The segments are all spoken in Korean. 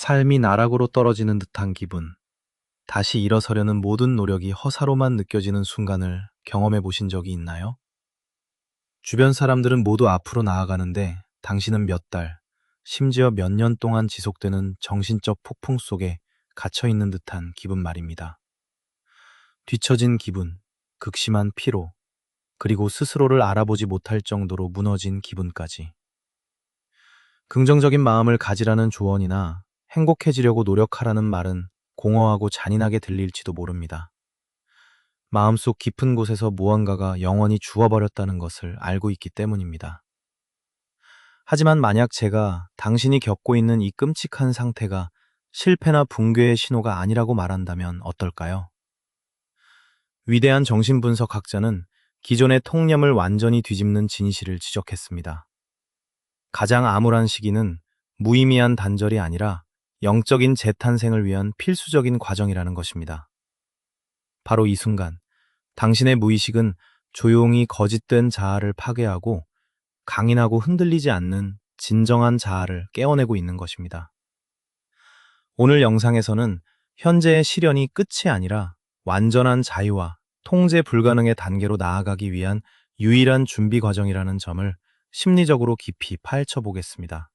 삶이 나락으로 떨어지는 듯한 기분, 다시 일어서려는 모든 노력이 허사로만 느껴지는 순간을 경험해 보신 적이 있나요? 주변 사람들은 모두 앞으로 나아가는데 당신은 몇 달, 심지어 몇 년 동안 지속되는 정신적 폭풍 속에 갇혀 있는 듯한 기분 말입니다. 뒤처진 기분, 극심한 피로, 그리고 스스로를 알아보지 못할 정도로 무너진 기분까지. 긍정적인 마음을 가지라는 조언이나 행복해지려고 노력하라는 말은 공허하고 잔인하게 들릴지도 모릅니다. 마음속 깊은 곳에서 무언가가 영원히 죽어버렸다는 것을 알고 있기 때문입니다. 하지만 만약 제가 당신이 겪고 있는 이 끔찍한 상태가 실패나 붕괴의 신호가 아니라고 말한다면 어떨까요? 위대한 정신분석학자는 기존의 통념을 완전히 뒤집는 진실을 지적했습니다. 가장 암울한 시기는 무의미한 단절이 아니라 영적인 재탄생을 위한 필수적인 과정이라는 것입니다. 바로 이 순간, 당신의 무의식은 조용히 거짓된 자아를 파괴하고 강인하고 흔들리지 않는 진정한 자아를 깨어내고 있는 것입니다. 오늘 영상에서는 현재의 시련이 끝이 아니라 완전한 자유와 통제 불가능의 단계로 나아가기 위한 유일한 준비 과정이라는 점을 심리적으로 깊이 파헤쳐 보겠습니다.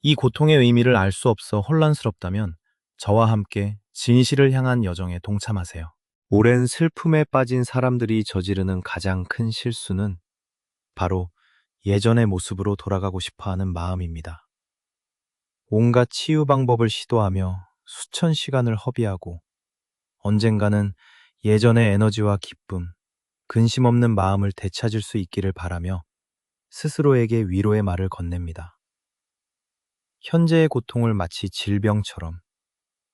이 고통의 의미를 알 수 없어 혼란스럽다면 저와 함께 진실을 향한 여정에 동참하세요. 오랜 슬픔에 빠진 사람들이 저지르는 가장 큰 실수는 바로 예전의 모습으로 돌아가고 싶어 하는 마음입니다. 온갖 치유 방법을 시도하며 수천 시간을 허비하고 언젠가는 예전의 에너지와 기쁨, 근심 없는 마음을 되찾을 수 있기를 바라며 스스로에게 위로의 말을 건넵니다. 현재의 고통을 마치 질병처럼,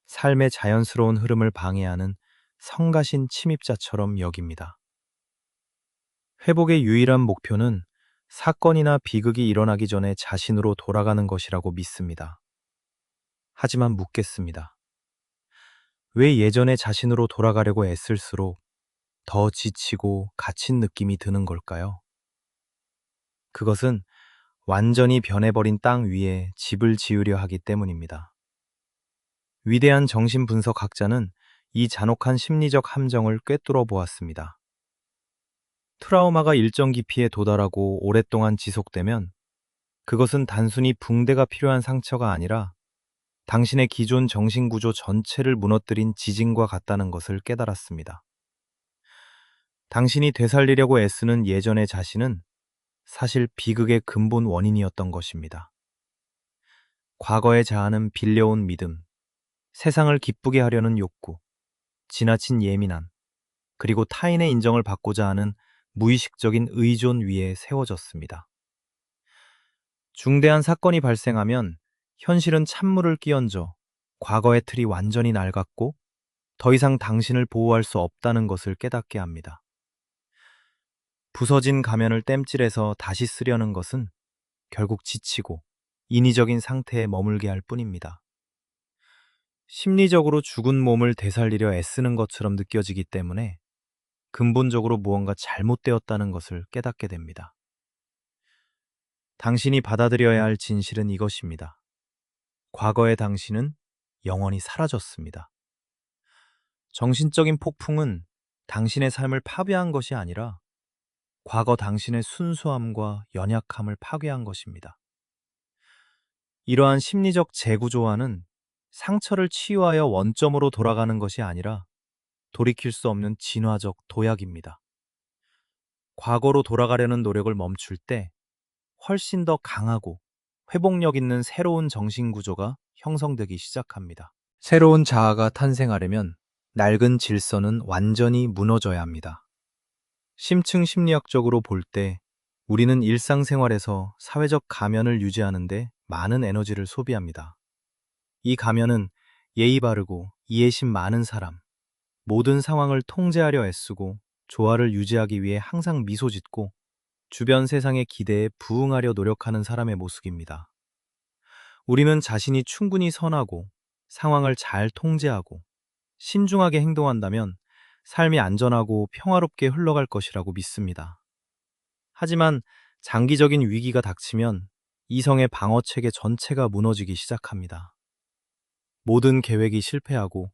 삶의 자연스러운 흐름을 방해하는 성가신 침입자처럼 여깁니다. 회복의 유일한 목표는 사건이나 비극이 일어나기 전에 자신으로 돌아가는 것이라고 믿습니다. 하지만 묻겠습니다. 왜 예전의 자신으로 돌아가려고 애쓸수록 더 지치고 갇힌 느낌이 드는 걸까요? 그것은 완전히 변해버린 땅 위에 집을 지으려 하기 때문입니다. 위대한 정신분석학자는 이 잔혹한 심리적 함정을 꿰뚫어 보았습니다. 트라우마가 일정 깊이에 도달하고 오랫동안 지속되면 그것은 단순히 붕대가 필요한 상처가 아니라 당신의 기존 정신구조 전체를 무너뜨린 지진과 같다는 것을 깨달았습니다. 당신이 되살리려고 애쓰는 예전의 자신은 사실 비극의 근본 원인이었던 것입니다. 과거의 자아는 빌려온 믿음, 세상을 기쁘게 하려는 욕구, 지나친 예민함, 그리고 타인의 인정을 받고자 하는 무의식적인 의존 위에 세워졌습니다. 중대한 사건이 발생하면 현실은 찬물을 끼얹어 과거의 틀이 완전히 낡았고 더 이상 당신을 보호할 수 없다는 것을 깨닫게 합니다. 부서진 가면을 땜질해서 다시 쓰려는 것은 결국 지치고 인위적인 상태에 머물게 할 뿐입니다. 심리적으로 죽은 몸을 되살리려 애쓰는 것처럼 느껴지기 때문에 근본적으로 무언가 잘못되었다는 것을 깨닫게 됩니다. 당신이 받아들여야 할 진실은 이것입니다. 과거의 당신은 영원히 사라졌습니다. 정신적인 폭풍은 당신의 삶을 파괴한 것이 아니라 과거 당신의 순수함과 연약함을 파괴한 것입니다. 이러한 심리적 재구조화는 상처를 치유하여 원점으로 돌아가는 것이 아니라 돌이킬 수 없는 진화적 도약입니다. 과거로 돌아가려는 노력을 멈출 때 훨씬 더 강하고 회복력 있는 새로운 정신구조가 형성되기 시작합니다. 새로운 자아가 탄생하려면 낡은 질서는 완전히 무너져야 합니다. 심층 심리학적으로 볼 때 우리는 일상생활에서 사회적 가면을 유지하는데 많은 에너지를 소비합니다. 이 가면은 예의 바르고 이해심 많은 사람, 모든 상황을 통제하려 애쓰고 조화를 유지하기 위해 항상 미소 짓고 주변 세상의 기대에 부응하려 노력하는 사람의 모습입니다. 우리는 자신이 충분히 선하고 상황을 잘 통제하고 신중하게 행동한다면 삶이 안전하고 평화롭게 흘러갈 것이라고 믿습니다. 하지만 장기적인 위기가 닥치면 이성의 방어체계 전체가 무너지기 시작합니다. 모든 계획이 실패하고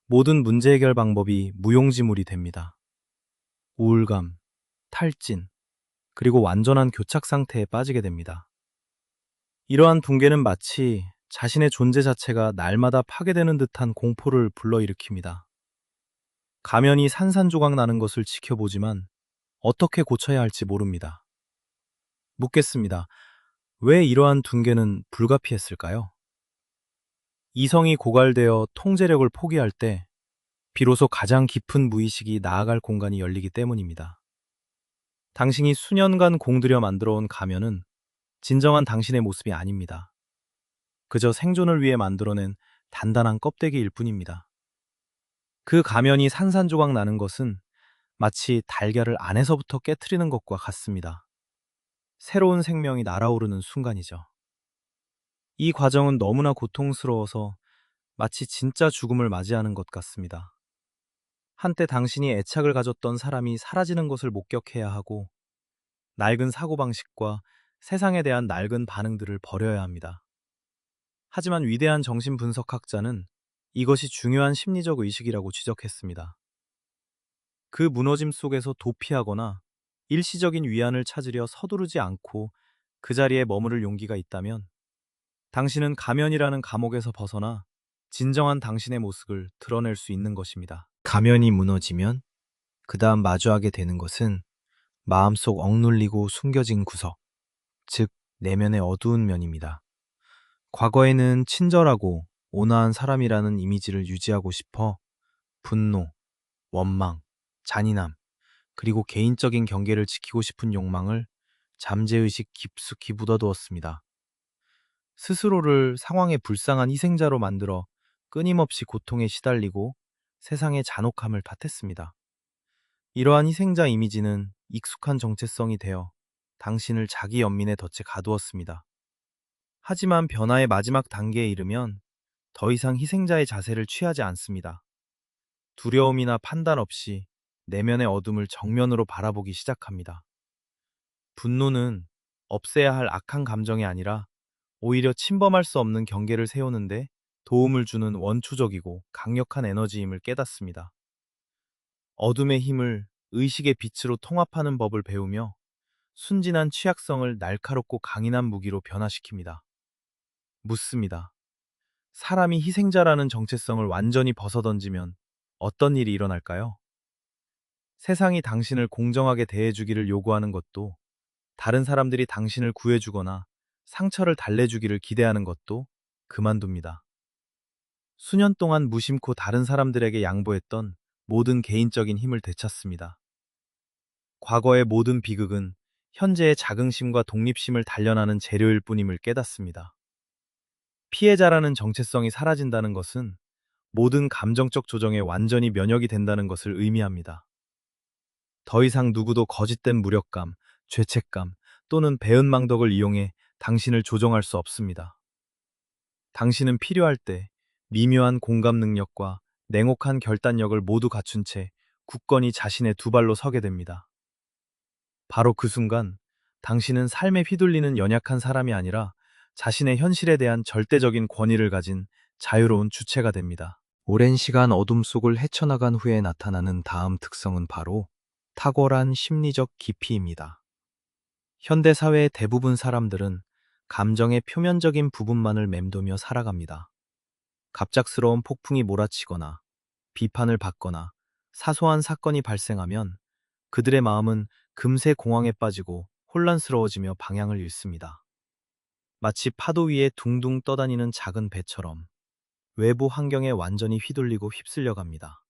모든 문제 해결 방법이 무용지물이 됩니다. 우울감, 탈진, 그리고 완전한 교착 상태에 빠지게 됩니다. 이러한 붕괴는 마치 자신의 존재 자체가 날마다 파괴되는 듯한 공포를 불러일으킵니다. 가면이 산산조각 나는 것을 지켜보지만 어떻게 고쳐야 할지 모릅니다. 묻겠습니다. 왜 이러한 붕괴는 불가피했을까요? 이성이 고갈되어 통제력을 포기할 때 비로소 가장 깊은 무의식이 나아갈 공간이 열리기 때문입니다. 당신이 수년간 공들여 만들어 온 가면은 진정한 당신의 모습이 아닙니다. 그저 생존을 위해 만들어낸 단단한 껍데기일 뿐입니다. 그 가면이 산산조각 나는 것은 마치 달걀을 안에서부터 깨트리는 것과 같습니다. 새로운 생명이 날아오르는 순간이죠. 이 과정은 너무나 고통스러워서 마치 진짜 죽음을 맞이하는 것 같습니다. 한때 당신이 애착을 가졌던 사람이 사라지는 것을 목격해야 하고 낡은 사고방식과 세상에 대한 낡은 반응들을 버려야 합니다. 하지만 위대한 정신분석학자는 이것이 중요한 심리적 의식이라고 지적했습니다. 그 무너짐 속에서 도피하거나 일시적인 위안을 찾으려 서두르지 않고 그 자리에 머무를 용기가 있다면 당신은 가면이라는 감옥에서 벗어나 진정한 당신의 모습을 드러낼 수 있는 것입니다. 가면이 무너지면 그 다음 마주하게 되는 것은 마음속 억눌리고 숨겨진 구석, 즉 내면의 어두운 면입니다. 과거에는 친절하고 온화한 사람이라는 이미지를 유지하고 싶어 분노, 원망, 잔인함, 그리고 개인적인 경계를 지키고 싶은 욕망을 잠재의식 깊숙이 묻어두었습니다. 스스로를 상황의 불쌍한 희생자로 만들어 끊임없이 고통에 시달리고 세상의 잔혹함을 탓했습니다. 이러한 희생자 이미지는 익숙한 정체성이 되어 당신을 자기 연민의 덫에 가두었습니다. 하지만 변화의 마지막 단계에 이르면 더 이상 희생자의 자세를 취하지 않습니다. 두려움이나 판단 없이 내면의 어둠을 정면으로 바라보기 시작합니다. 분노는 없애야 할 악한 감정이 아니라 오히려 침범할 수 없는 경계를 세우는데 도움을 주는 원초적이고 강력한 에너지임을 깨닫습니다. 어둠의 힘을 의식의 빛으로 통합하는 법을 배우며 순진한 취약성을 날카롭고 강인한 무기로 변화시킵니다. 묻습니다. 사람이 희생자라는 정체성을 완전히 벗어던지면 어떤 일이 일어날까요? 세상이 당신을 공정하게 대해주기를 요구하는 것도, 다른 사람들이 당신을 구해주거나 상처를 달래주기를 기대하는 것도 그만둡니다. 수년 동안 무심코 다른 사람들에게 양보했던 모든 개인적인 힘을 되찾습니다. 과거의 모든 비극은 현재의 자긍심과 독립심을 단련하는 재료일 뿐임을 깨닫습니다. 피해자라는 정체성이 사라진다는 것은 모든 감정적 조정에 완전히 면역이 된다는 것을 의미합니다. 더 이상 누구도 거짓된 무력감, 죄책감 또는 배은망덕을 이용해 당신을 조종할 수 없습니다. 당신은 필요할 때 미묘한 공감 능력과 냉혹한 결단력을 모두 갖춘 채 굳건히 자신의 두 발로 서게 됩니다. 바로 그 순간 당신은 삶에 휘둘리는 연약한 사람이 아니라 자신의 현실에 대한 절대적인 권위를 가진 자유로운 주체가 됩니다. 오랜 시간 어둠 속을 헤쳐나간 후에 나타나는 다음 특성은 바로 탁월한 심리적 깊이입니다. 현대 사회의 대부분 사람들은 감정의 표면적인 부분만을 맴도며 살아갑니다. 갑작스러운 폭풍이 몰아치거나 비판을 받거나 사소한 사건이 발생하면 그들의 마음은 금세 공황에 빠지고 혼란스러워지며 방향을 잃습니다. 마치 파도 위에 둥둥 떠다니는 작은 배처럼 외부 환경에 완전히 휘둘리고 휩쓸려 갑니다.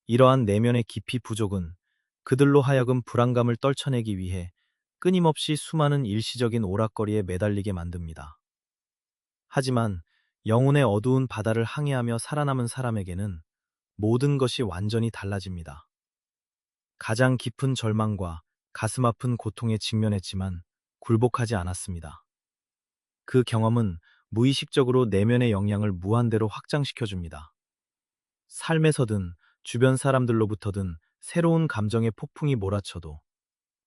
이러한 내면의 깊이 부족은 그들로 하여금 불안감을 떨쳐내기 위해 끊임없이 수많은 일시적인 오락거리에 매달리게 만듭니다. 하지만 영혼의 어두운 바다를 항해하며 살아남은 사람에게는 모든 것이 완전히 달라집니다. 가장 깊은 절망과 가슴 아픈 고통에 직면했지만 굴복하지 않았습니다. 그 경험은 무의식적으로 내면의 역량을 무한대로 확장시켜줍니다. 삶에서든 주변 사람들로부터든 새로운 감정의 폭풍이 몰아쳐도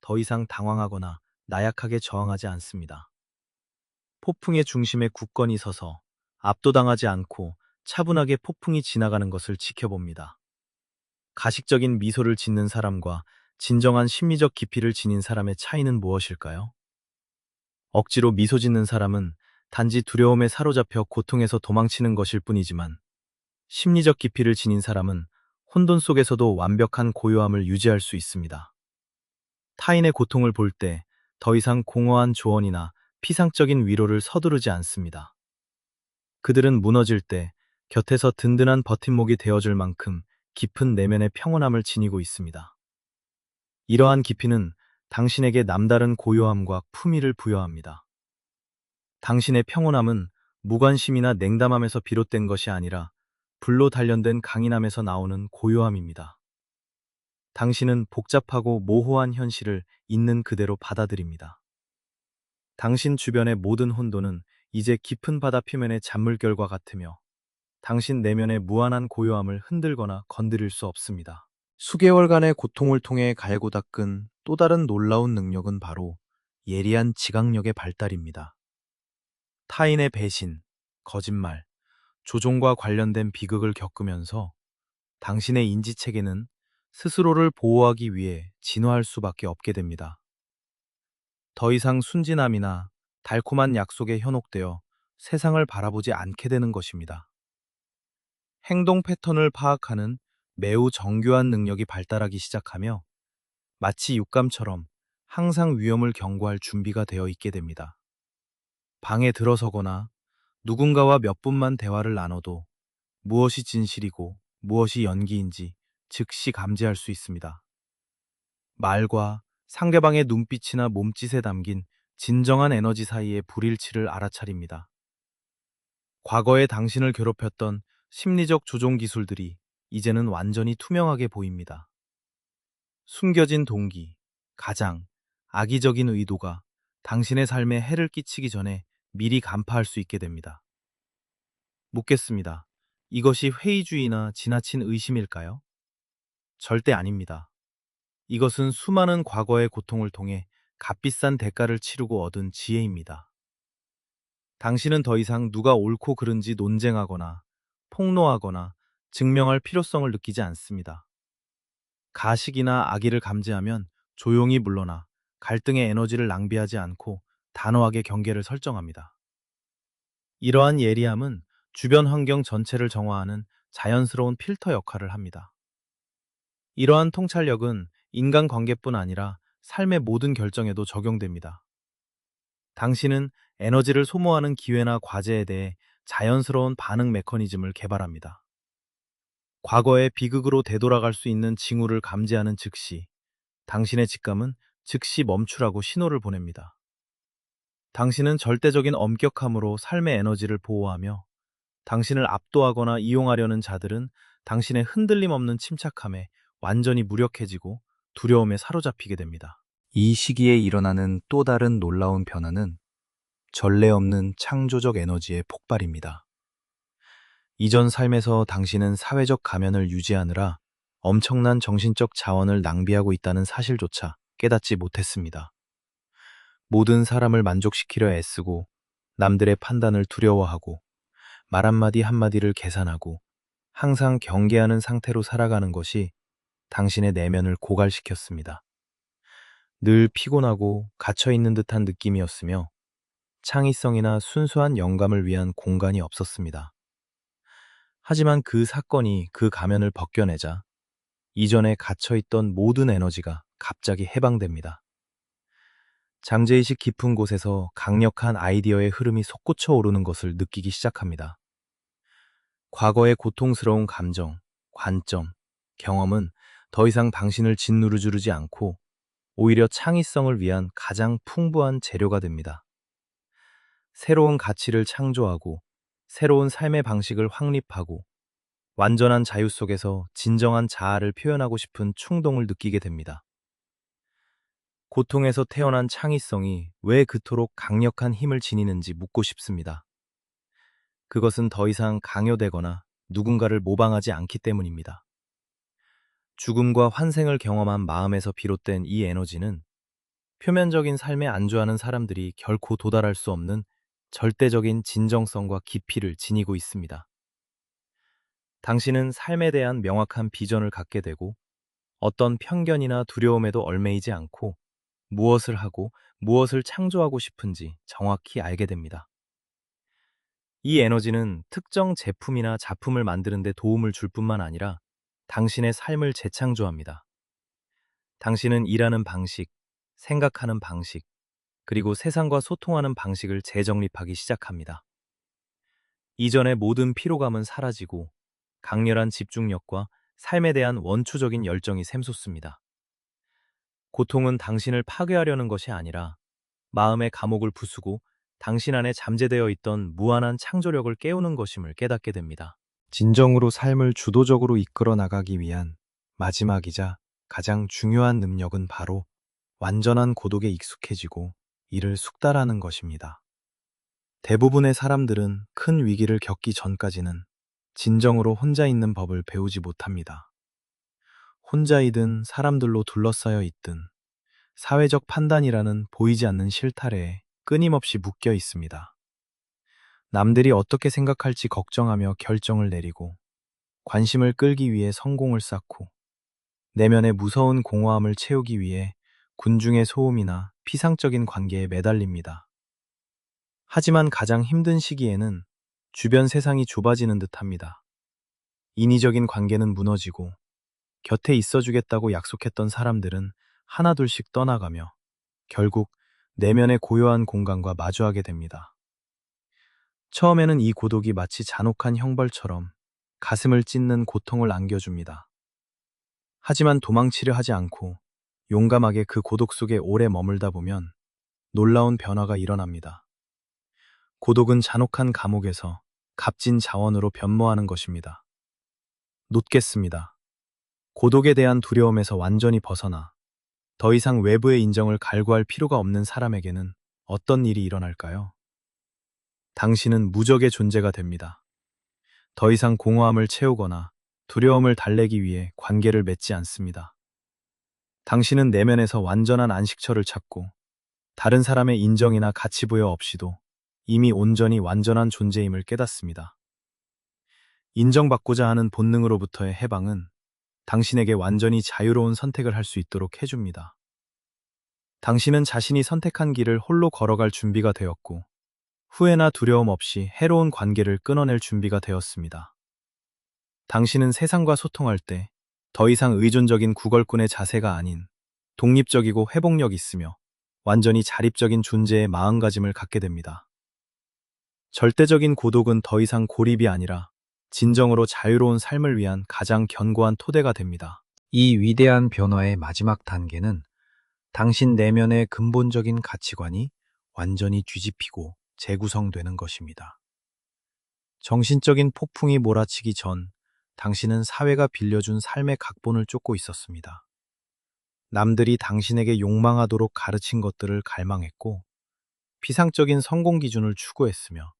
더 이상 당황하거나 나약하게 저항하지 않습니다. 폭풍의 중심에 굳건히 서서 압도당하지 않고 차분하게 폭풍이 지나가는 것을 지켜봅니다. 가식적인 미소를 짓는 사람과 진정한 심리적 깊이를 지닌 사람의 차이는 무엇일까요? 억지로 미소 짓는 사람은 단지 두려움에 사로잡혀 고통에서 도망치는 것일 뿐이지만, 심리적 깊이를 지닌 사람은 혼돈 속에서도 완벽한 고요함을 유지할 수 있습니다. 타인의 고통을 볼 때 더 이상 공허한 조언이나 피상적인 위로를 서두르지 않습니다. 그들은 무너질 때 곁에서 든든한 버팀목이 되어줄 만큼 깊은 내면의 평온함을 지니고 있습니다. 이러한 깊이는 당신에게 남다른 고요함과 품위를 부여합니다. 당신의 평온함은 무관심이나 냉담함에서 비롯된 것이 아니라 불로 단련된 강인함에서 나오는 고요함입니다. 당신은 복잡하고 모호한 현실을 있는 그대로 받아들입니다. 당신 주변의 모든 혼돈은 이제 깊은 바다 표면의 잔물결과 같으며, 당신 내면의 무한한 고요함을 흔들거나 건드릴 수 없습니다. 수개월간의 고통을 통해 갈고 닦은 또 다른 놀라운 능력은 바로 예리한 지각력의 발달입니다. 타인의 배신, 거짓말, 조종과 관련된 비극을 겪으면서 당신의 인지체계는 스스로를 보호하기 위해 진화할 수밖에 없게 됩니다. 더 이상 순진함이나 달콤한 약속에 현혹되어 세상을 바라보지 않게 되는 것입니다. 행동 패턴을 파악하는 매우 정교한 능력이 발달하기 시작하며, 마치 육감처럼 항상 위험을 경고할 준비가 되어 있게 됩니다. 방에 들어서거나 누군가와 몇 분만 대화를 나눠도 무엇이 진실이고 무엇이 연기인지 즉시 감지할 수 있습니다. 말과 상대방의 눈빛이나 몸짓에 담긴 진정한 에너지 사이의 불일치를 알아차립니다. 과거에 당신을 괴롭혔던 심리적 조종 기술들이 이제는 완전히 투명하게 보입니다. 숨겨진 동기, 가장, 악의적인 의도가 당신의 삶에 해를 끼치기 전에 미리 간파할 수 있게 됩니다. 묻겠습니다. 이것이 회의주의나 지나친 의심일까요? 절대 아닙니다. 이것은 수많은 과거의 고통을 통해 값비싼 대가를 치르고 얻은 지혜입니다. 당신은 더 이상 누가 옳고 그른지 논쟁하거나 폭로하거나 증명할 필요성을 느끼지 않습니다. 가식이나 악의를 감지하면 조용히 물러나 갈등의 에너지를 낭비하지 않고 단호하게 경계를 설정합니다. 이러한 예리함은 주변 환경 전체를 정화하는 자연스러운 필터 역할을 합니다. 이러한 통찰력은 인간관계뿐 아니라 삶의 모든 결정에도 적용됩니다. 당신은 에너지를 소모하는 기회나 과제에 대해 자연스러운 반응 메커니즘을 개발합니다. 과거의 비극으로 되돌아갈 수 있는 징후를 감지하는 즉시, 당신의 직감은 즉시 멈추라고 신호를 보냅니다. 당신은 절대적인 엄격함으로 삶의 에너지를 보호하며, 당신을 압도하거나 이용하려는 자들은 당신의 흔들림 없는 침착함에 완전히 무력해지고 두려움에 사로잡히게 됩니다. 이 시기에 일어나는 또 다른 놀라운 변화는 전례 없는 창조적 에너지의 폭발입니다. 이전 삶에서 당신은 사회적 가면을 유지하느라 엄청난 정신적 자원을 낭비하고 있다는 사실조차 깨닫지 못했습니다. 모든 사람을 만족시키려 애쓰고, 남들의 판단을 두려워하고, 말 한마디 한마디를 계산하고 항상 경계하는 상태로 살아가는 것이 당신의 내면을 고갈시켰습니다. 늘 피곤하고 갇혀있는 듯한 느낌이었으며, 창의성이나 순수한 영감을 위한 공간이 없었습니다. 하지만 그 사건이 그 가면을 벗겨내자 이전에 갇혀있던 모든 에너지가 갑자기 해방됩니다. 잠재의식 깊은 곳에서 강력한 아이디어의 흐름이 솟구쳐 오르는 것을 느끼기 시작합니다. 과거의 고통스러운 감정, 관점, 경험은 더 이상 당신을 짓누르지 않고 오히려 창의성을 위한 가장 풍부한 재료가 됩니다. 새로운 가치를 창조하고 새로운 삶의 방식을 확립하고 완전한 자유 속에서 진정한 자아를 표현하고 싶은 충동을 느끼게 됩니다. 고통에서 태어난 창의성이 왜 그토록 강력한 힘을 지니는지 묻고 싶습니다. 그것은 더 이상 강요되거나 누군가를 모방하지 않기 때문입니다. 죽음과 환생을 경험한 마음에서 비롯된 이 에너지는 표면적인 삶에 안주하는 사람들이 결코 도달할 수 없는 절대적인 진정성과 깊이를 지니고 있습니다. 당신은 삶에 대한 명확한 비전을 갖게 되고 어떤 편견이나 두려움에도 얽매이지 않고 무엇을 하고 무엇을 창조하고 싶은지 정확히 알게 됩니다. 이 에너지는 특정 제품이나 작품을 만드는 데 도움을 줄 뿐만 아니라 당신의 삶을 재창조합니다. 당신은 일하는 방식, 생각하는 방식, 그리고 세상과 소통하는 방식을 재정립하기 시작합니다. 이전의 모든 피로감은 사라지고 강렬한 집중력과 삶에 대한 원초적인 열정이 샘솟습니다. 고통은 당신을 파괴하려는 것이 아니라 마음의 감옥을 부수고 당신 안에 잠재되어 있던 무한한 창조력을 깨우는 것임을 깨닫게 됩니다. 진정으로 삶을 주도적으로 이끌어 나가기 위한 마지막이자 가장 중요한 능력은 바로 완전한 고독에 익숙해지고 이를 숙달하는 것입니다. 대부분의 사람들은 큰 위기를 겪기 전까지는 진정으로 혼자 있는 법을 배우지 못합니다. 혼자이든 사람들로 둘러싸여 있든 사회적 판단이라는 보이지 않는 실타래에 끊임없이 묶여 있습니다. 남들이 어떻게 생각할지 걱정하며 결정을 내리고 관심을 끌기 위해 성공을 쌓고 내면의 무서운 공허함을 채우기 위해 군중의 소음이나 피상적인 관계에 매달립니다. 하지만 가장 힘든 시기에는 주변 세상이 좁아지는 듯합니다. 인위적인 관계는 무너지고 곁에 있어주겠다고 약속했던 사람들은 하나둘씩 떠나가며 결국 내면의 고요한 공간과 마주하게 됩니다. 처음에는 이 고독이 마치 잔혹한 형벌처럼 가슴을 찢는 고통을 안겨줍니다. 하지만 도망치려 하지 않고 용감하게 그 고독 속에 오래 머물다 보면 놀라운 변화가 일어납니다. 고독은 잔혹한 감옥에서 값진 자원으로 변모하는 것입니다. 놓겠습니다. 고독에 대한 두려움에서 완전히 벗어나 더 이상 외부의 인정을 갈구할 필요가 없는 사람에게는 어떤 일이 일어날까요? 당신은 무적의 존재가 됩니다. 더 이상 공허함을 채우거나 두려움을 달래기 위해 관계를 맺지 않습니다. 당신은 내면에서 완전한 안식처를 찾고 다른 사람의 인정이나 가치 부여 없이도 이미 온전히 완전한 존재임을 깨닫습니다. 인정받고자 하는 본능으로부터의 해방은 당신에게 완전히 자유로운 선택을 할 수 있도록 해줍니다. 당신은 자신이 선택한 길을 홀로 걸어갈 준비가 되었고 후회나 두려움 없이 해로운 관계를 끊어낼 준비가 되었습니다. 당신은 세상과 소통할 때 더 이상 의존적인 구걸꾼의 자세가 아닌 독립적이고 회복력 있으며 완전히 자립적인 존재의 마음가짐을 갖게 됩니다. 절대적인 고독은 더 이상 고립이 아니라 진정으로 자유로운 삶을 위한 가장 견고한 토대가 됩니다. 이 위대한 변화의 마지막 단계는 당신 내면의 근본적인 가치관이 완전히 뒤집히고 재구성되는 것입니다. 정신적인 폭풍이 몰아치기 전 당신은 사회가 빌려준 삶의 각본을 쫓고 있었습니다. 남들이 당신에게 욕망하도록 가르친 것들을 갈망했고 피상적인 성공 기준을 추구했으며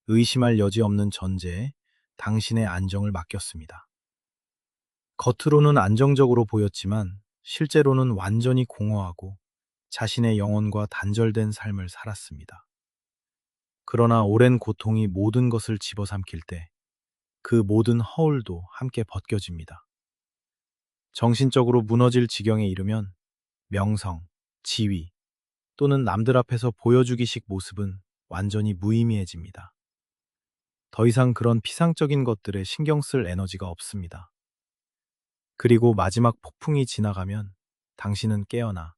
의심할 여지 없는 전제에 당신의 안정을 맡겼습니다. 겉으로는 안정적으로 보였지만 실제로는 완전히 공허하고 자신의 영혼과 단절된 삶을 살았습니다. 그러나 오랜 고통이 모든 것을 집어삼킬 때 그 모든 허울도 함께 벗겨집니다. 정신적으로 무너질 지경에 이르면 명성, 지위 또는 남들 앞에서 보여주기식 모습은 완전히 무의미해집니다. 더 이상 그런 피상적인 것들에 신경 쓸 에너지가 없습니다. 그리고 마지막 폭풍이 지나가면 당신은 깨어나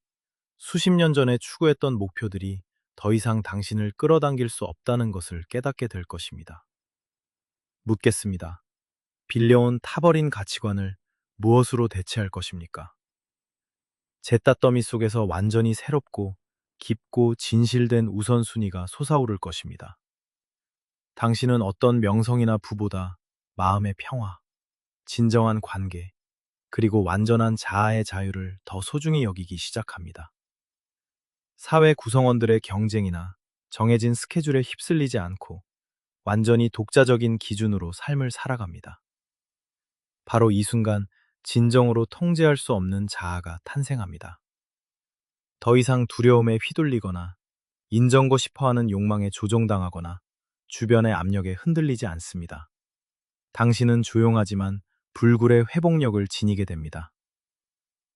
수십 년 전에 추구했던 목표들이 더 이상 당신을 끌어당길 수 없다는 것을 깨닫게 될 것입니다. 묻겠습니다. 빌려온 타버린 가치관을 무엇으로 대체할 것입니까? 잿따더미 속에서 완전히 새롭고 깊고 진실된 우선순위가 솟아오를 것입니다. 당신은 어떤 명성이나 부보다 마음의 평화, 진정한 관계, 그리고 완전한 자아의 자유를 더 소중히 여기기 시작합니다. 사회 구성원들의 경쟁이나 정해진 스케줄에 휩쓸리지 않고 완전히 독자적인 기준으로 삶을 살아갑니다. 바로 이 순간 진정으로 통제할 수 없는 자아가 탄생합니다. 더 이상 두려움에 휘둘리거나 인정고 싶어하는 욕망에 조종당하거나 주변의 압력에 흔들리지 않습니다. 당신은 조용하지만 불굴의 회복력을 지니게 됩니다.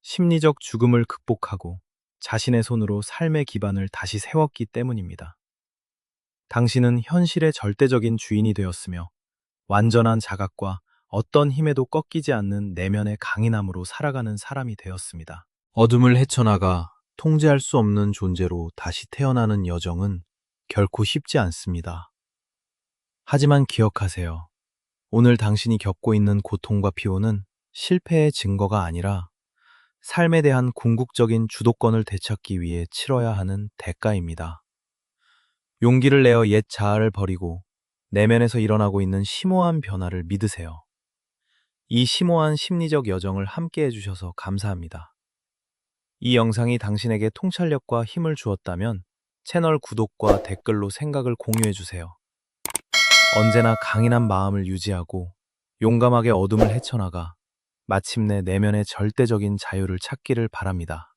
심리적 죽음을 극복하고 자신의 손으로 삶의 기반을 다시 세웠기 때문입니다. 당신은 현실의 절대적인 주인이 되었으며 완전한 자각과 어떤 힘에도 꺾이지 않는 내면의 강인함으로 살아가는 사람이 되었습니다. 어둠을 헤쳐나가 통제할 수 없는 존재로 다시 태어나는 여정은 결코 쉽지 않습니다. 하지만 기억하세요. 오늘 당신이 겪고 있는 고통과 피로는 실패의 증거가 아니라 삶에 대한 궁극적인 주도권을 되찾기 위해 치러야 하는 대가입니다. 용기를 내어 옛 자아를 버리고 내면에서 일어나고 있는 심오한 변화를 믿으세요. 이 심오한 심리적 여정을 함께 해주셔서 감사합니다. 이 영상이 당신에게 통찰력과 힘을 주었다면 채널 구독과 댓글로 생각을 공유해주세요. 언제나 강인한 마음을 유지하고 용감하게 어둠을 헤쳐나가 마침내 내면의 절대적인 자유를 찾기를 바랍니다.